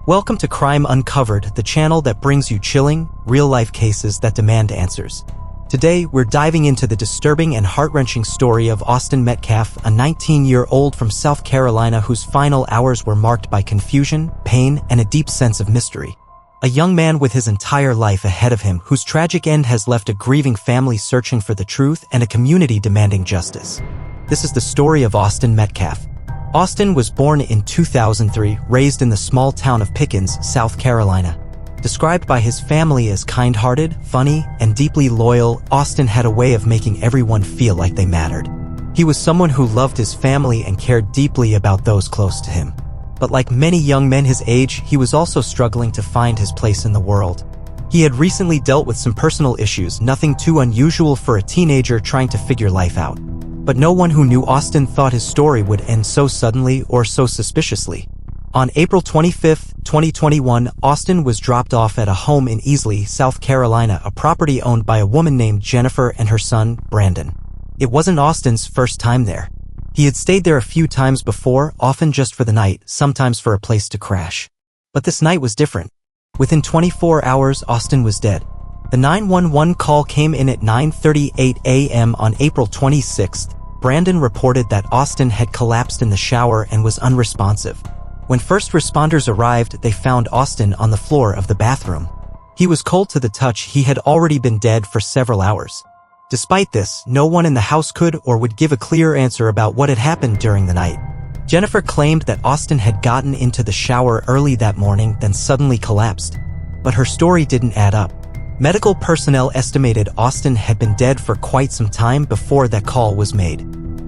Welcome to Crime Uncovered, the channel that brings you chilling, real-life cases that demand answers. Today, we're diving into the disturbing and heart-wrenching story of Austin Metcalf, a 19-year-old from South Carolina whose final hours were marked by confusion, pain, and a deep sense of mystery. A young man with his entire life ahead of him whose tragic end has left a grieving family searching for the truth and a community demanding justice. This is the story of Austin Metcalf. Austin was born in 2003, raised in the small town of Pickens, South Carolina. Described by his family as kind-hearted, funny, and deeply loyal, Austin had a way of making everyone feel like they mattered. He was someone who loved his family and cared deeply about those close to him. But like many young men his age, he was also struggling to find his place in the world. He had recently dealt with some personal issues, nothing too unusual for a teenager trying to figure life out. But no one who knew Austin thought his story would end so suddenly or so suspiciously. On April 25, 2021, Austin was dropped off at a home in Easley, South Carolina, a property owned by a woman named Jennifer and her son, Brandon. It wasn't Austin's first time there. He had stayed there a few times before, often just for the night, sometimes for a place to crash. But this night was different. Within 24 hours, Austin was dead. The 911 call came in at 9:38 a.m. on April 26. Brandon reported that Austin had collapsed in the shower and was unresponsive. When first responders arrived, they found Austin on the floor of the bathroom. He was cold to the touch. He had already been dead for several hours. Despite this, no one in the house could or would give a clear answer about what had happened during the night. Jennifer claimed that Austin had gotten into the shower early that morning, then suddenly collapsed. But her story didn't add up. Medical personnel estimated Austin had been dead for quite some time before that call was made.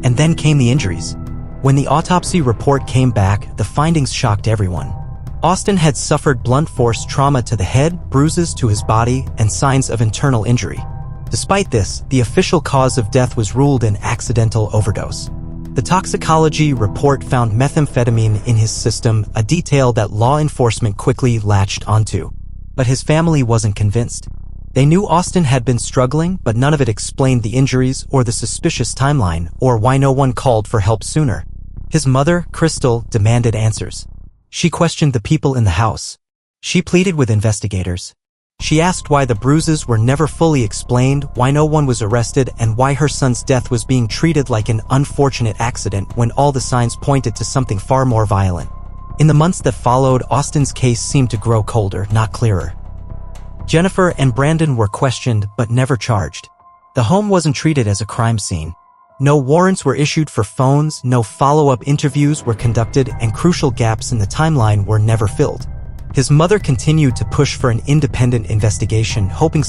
And then came the injuries. When the autopsy report came back, the findings shocked everyone. Austin had suffered blunt force trauma to the head, bruises to his body, and signs of internal injury. Despite this, the official cause of death was ruled an accidental overdose. The toxicology report found methamphetamine in his system, a detail that law enforcement quickly latched onto. But his family wasn't convinced. They knew Austin had been struggling, but none of it explained the injuries or the suspicious timeline or why no one called for help sooner. His mother, Crystal, demanded answers. She questioned the people in the house. She pleaded with investigators. She asked why the bruises were never fully explained, why no one was arrested, and why her son's death was being treated like an unfortunate accident when all the signs pointed to something far more violent. In the months that followed, Austin's case seemed to grow colder, not clearer. Jennifer and Brandon were questioned but never charged. The home wasn't treated as a crime scene. No warrants were issued for phones, no follow-up interviews were conducted, and crucial gaps in the timeline were never filled. His mother continued to push for an independent investigation, hoping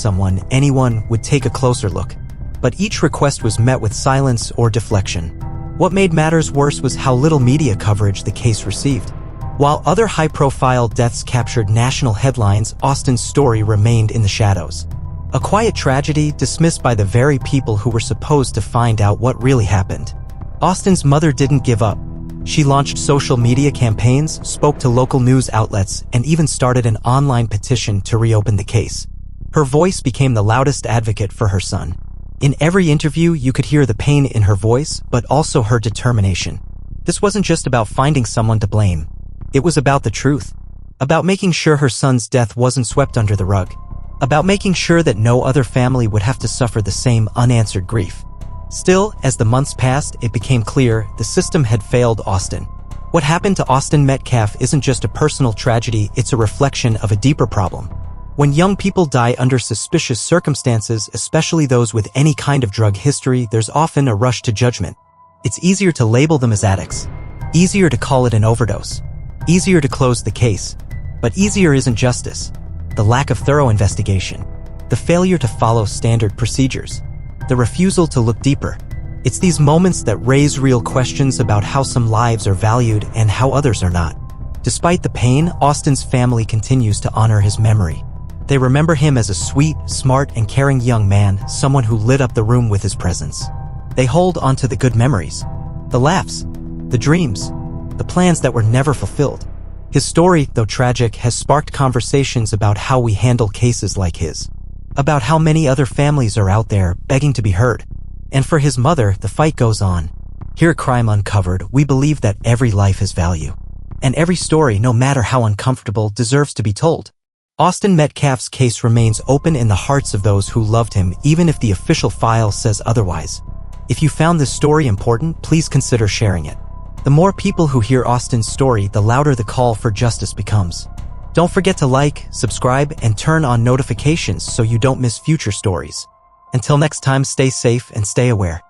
anyone would take a closer look. But each request was met with silence or deflection. What made matters worse was how little media coverage the case received. While other high-profile deaths captured national headlines, Austin's story remained in the shadows. A quiet tragedy dismissed by the very people who were supposed to find out what really happened. Austin's mother didn't give up. She launched social media campaigns, spoke to local news outlets, and even started an online petition to reopen the case. Her voice became the loudest advocate for her son. In every interview, you could hear the pain in her voice, but also her determination. This wasn't just about finding someone to blame. It was about the truth. About making sure her son's death wasn't swept under the rug. About making sure that no other family would have to suffer the same unanswered grief. Still, as the months passed, it became clear the system had failed Austin. What happened to Austin Metcalf isn't just a personal tragedy, it's a reflection of a deeper problem. When young people die under suspicious circumstances, especially those with any kind of drug history, there's often a rush to judgment. It's easier to label them as addicts. Easier to call it an overdose. Easier to close the case. But easier isn't justice. The lack of thorough investigation. The failure to follow standard procedures. The refusal to look deeper. It's these moments that raise real questions about how some lives are valued and how others are not. Despite the pain, Austin's family continues to honor his memory. They remember him as a sweet, smart, and caring young man, someone who lit up the room with his presence. They hold onto the good memories. The laughs. The dreams. The plans that were never fulfilled. His story, though tragic, has sparked conversations about how we handle cases like his. About how many other families are out there begging to be heard. And for his mother, the fight goes on. Here at Crime Uncovered, we believe that every life has value. And every story, no matter how uncomfortable, deserves to be told. Austin Metcalf's case remains open in the hearts of those who loved him, even if the official file says otherwise. If you found this story important, please consider sharing it. The more people who hear Austin's story, the louder the call for justice becomes. Don't forget to like, subscribe, and turn on notifications so you don't miss future stories. Until next time, stay safe and stay aware.